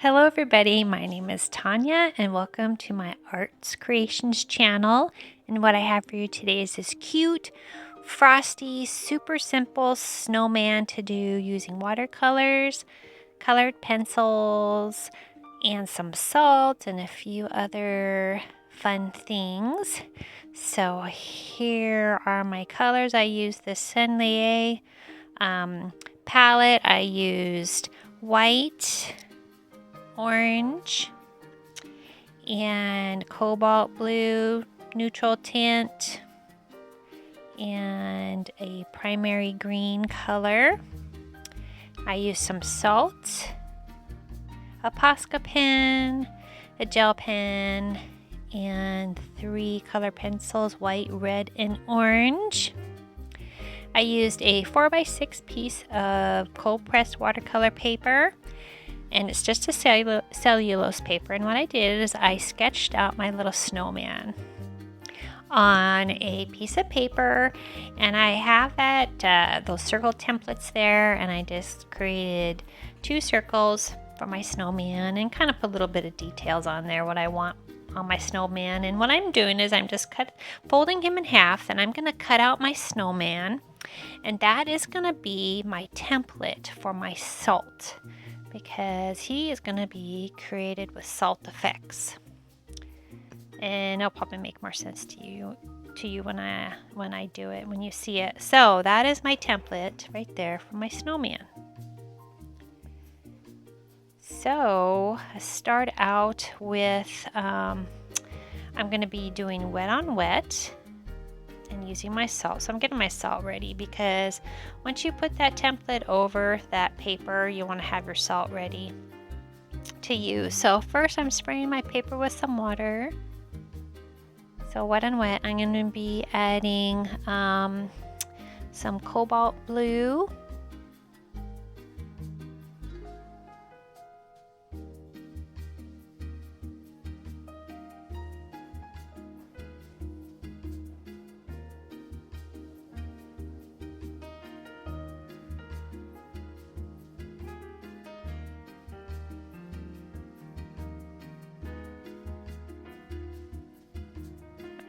Hello everybody, my name is Tanya and welcome to my Arts Creations channel. And what I have for you today is this cute, frosty, super simple snowman to do using watercolors, colored pencils, and some salt and a few other fun things. So here are my colors. I used the Sennelier palette. I used white, orange, and cobalt blue neutral tint, and a primary green color. I used some salt, a Posca pen, a gel pen, and 3 color pencils, white, red, and orange. I used a 4x6 piece of cold pressed watercolor paper, and it's just a cellulose paper. And what I did is I sketched out my little snowman on a piece of paper, and I have that those circle templates there, and I just created 2 circles for my snowman and kind of put a little bit of details on there, what I want on my snowman. And what I'm doing is I'm just folding him in half, and I'm going to cut out my snowman, and that is going to be my template for my salt, because he is going to be created with salt effects, and it'll probably make more sense to you when I do it, when you see it. So that is my template right there for my snowman. So I start out with I'm going to be doing wet on wet and using my salt. So I'm getting my salt ready, because once you put that template over that paper, you want to have your salt ready to use. So first I'm spraying my paper with some water. So wet on wet, I'm going to be adding some cobalt blue,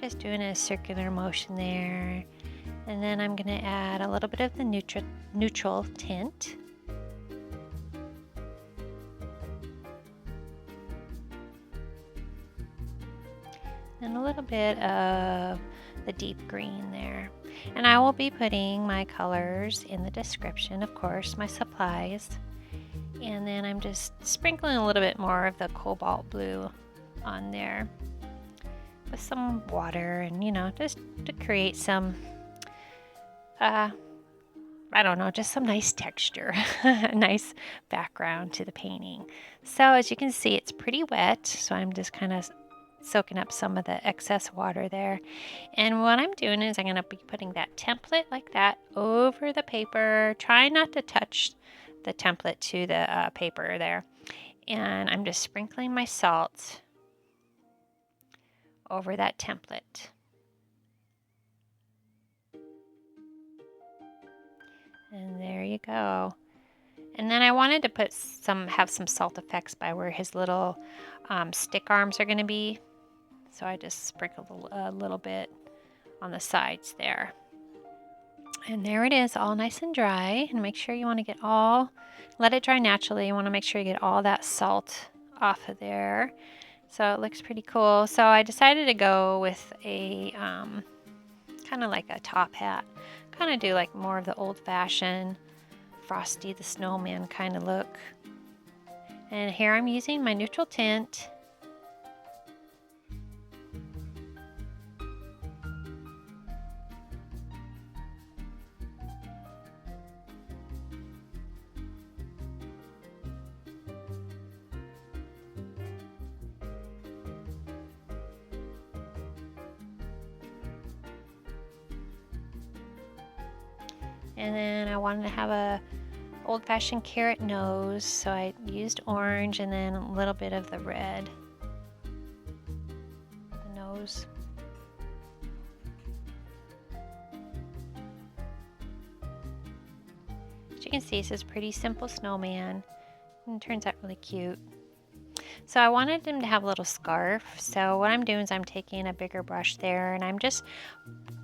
just doing a circular motion there. And then I'm going to add a little bit of the neutral tint. And a little bit of the deep green there. And I will be putting my colors in the description, of course, my supplies. And then I'm just sprinkling a little bit more of the cobalt blue on there with some water, and just to create some I don't know, just some nice texture, a nice background to the painting. So as you can see, it's pretty wet, so I'm just kind of soaking up some of the excess water there. And what I'm doing is I'm going to be putting that template like that over the paper. Try not to touch the template to the paper there. And I'm just sprinkling my salt over that template. And there you go. And then I wanted to have some salt effects by where his little stick arms are going to be. So I just sprinkled a little bit on the sides there. And there it is, all nice and dry. And make sure you want to let it dry naturally. You want to make sure you get all that salt off of there. So it looks pretty cool. So I decided to go with a kind of like a top hat. Kind of do like more of the old-fashioned Frosty the Snowman kind of look. And here I'm using my neutral tint. And then I wanted to have a old-fashioned carrot nose, so I used orange and then a little bit of the red. The nose. As you can see, this is a pretty simple snowman, and it turns out really cute. So I wanted him to have a little scarf. So what I'm doing is I'm taking a bigger brush there and I'm just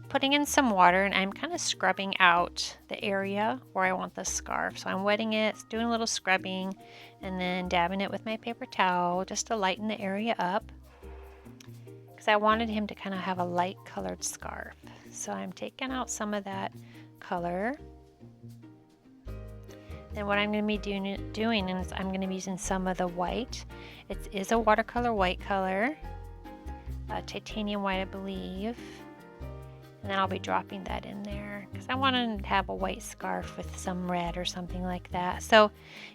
putting in some water and I'm kind of scrubbing out the area where I want the scarf. So I'm wetting it, doing a little scrubbing, and then dabbing it with my paper towel just to lighten the area up, because I wanted him to kind of have a light colored scarf. So I'm taking out some of that color. And what I'm going to be doing is I'm going to be using some of the white. It is a watercolor white color, titanium white I believe. And then I'll be dropping that in there because I want to have a white scarf with some red or something like that. So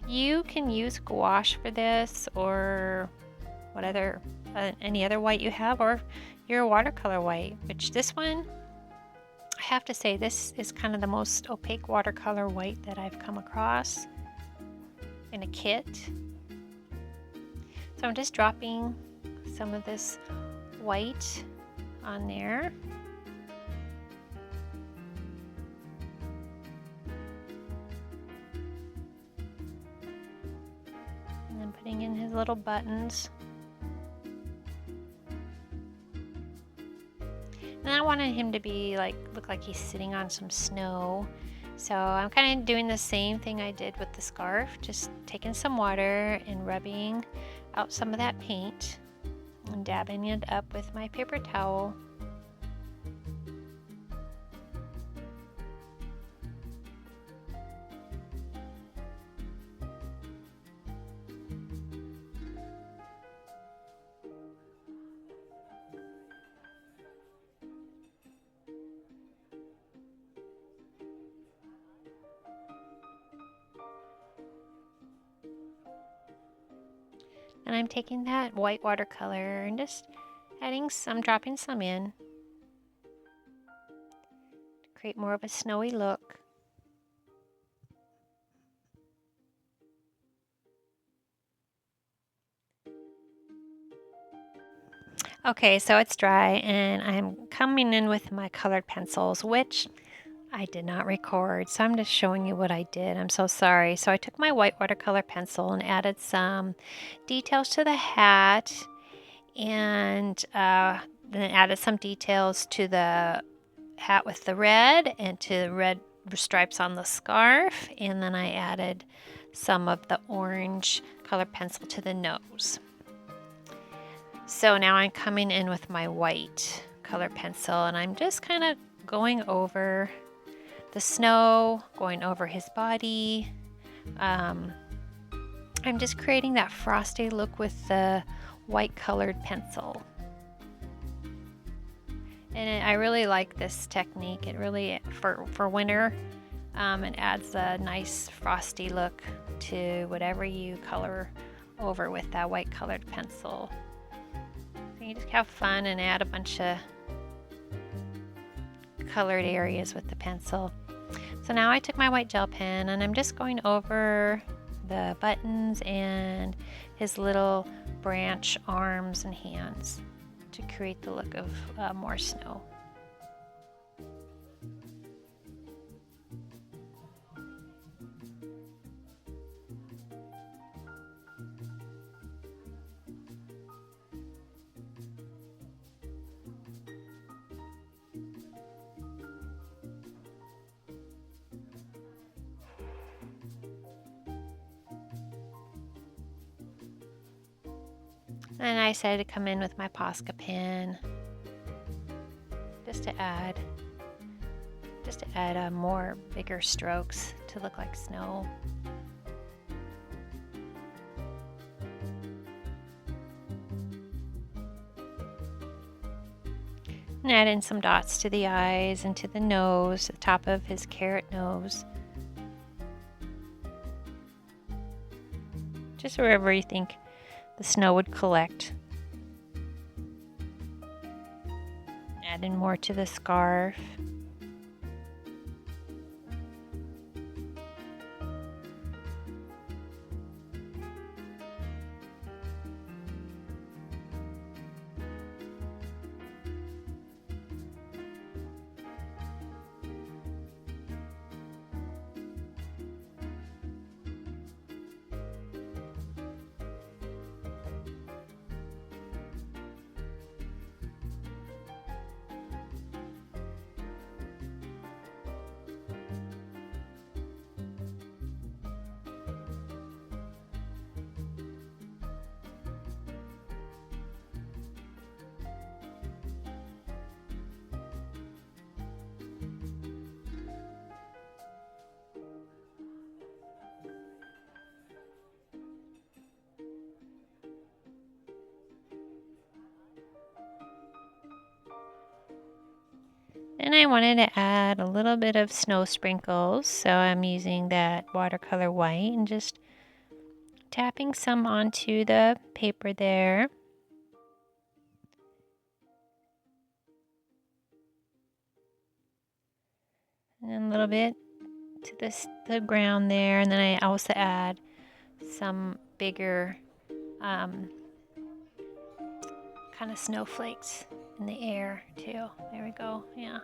you can use gouache for this, or what other any other white you have, or your watercolor white, which this one, I have to say, this is kind of the most opaque watercolor white that I've come across in a kit. So I'm just dropping some of this white on there. And then putting in his little buttons. And I wanted him to be look like he's sitting on some snow. So I'm kind of doing the same thing I did with the scarf, just taking some water and rubbing out some of that paint and dabbing it up with my paper towel. And I'm taking that white watercolor and just dropping some in to create more of a snowy look. Okay, so it's dry and I'm coming in with my colored pencils, which I did not record, so I'm just showing you what I did. I'm so sorry. So I took my white watercolor pencil and added some details to the hat, and then added some details to the hat with the red and to the red stripes on the scarf, and then I added some of the orange color pencil to the nose. So now I'm coming in with my white color pencil and I'm just kind of going over the snow, going over his body. I'm just creating that frosty look with the white colored pencil. And I really like this technique. It really, for winter, it adds a nice frosty look to whatever you color over with that white colored pencil. So you just have fun and add a bunch of colored areas with the pencil. So now I took my white gel pen and I'm just going over the buttons and his little branch arms and hands to create the look of more snow. And I decided to come in with my Posca pen just to add more bigger strokes to look like snow. And add in some dots to the eyes and to the nose, the top of his carrot nose. Just wherever you think the snow would collect. Add in more to the scarf. And I wanted to add a little bit of snow sprinkles, so I'm using that watercolor white and just tapping some onto the paper there. And a little bit to the ground there, and then I also add some bigger kind of snowflakes in the air too. There we go. Yeah.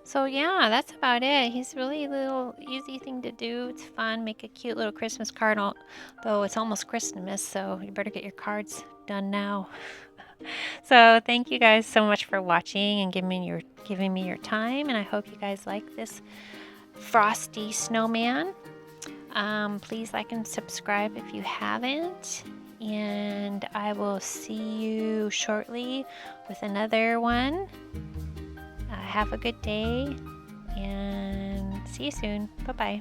So yeah, that's about it. He's really a little easy thing to do. It's fun. Make a cute little Christmas card, though it's almost Christmas, so you better get your cards done now. So thank you guys so much for watching and giving me your time, and I hope you guys like this Frosty Snowman. Please like and subscribe if you haven't, and I will see you shortly with another one. Have a good day and see you soon. Bye-bye.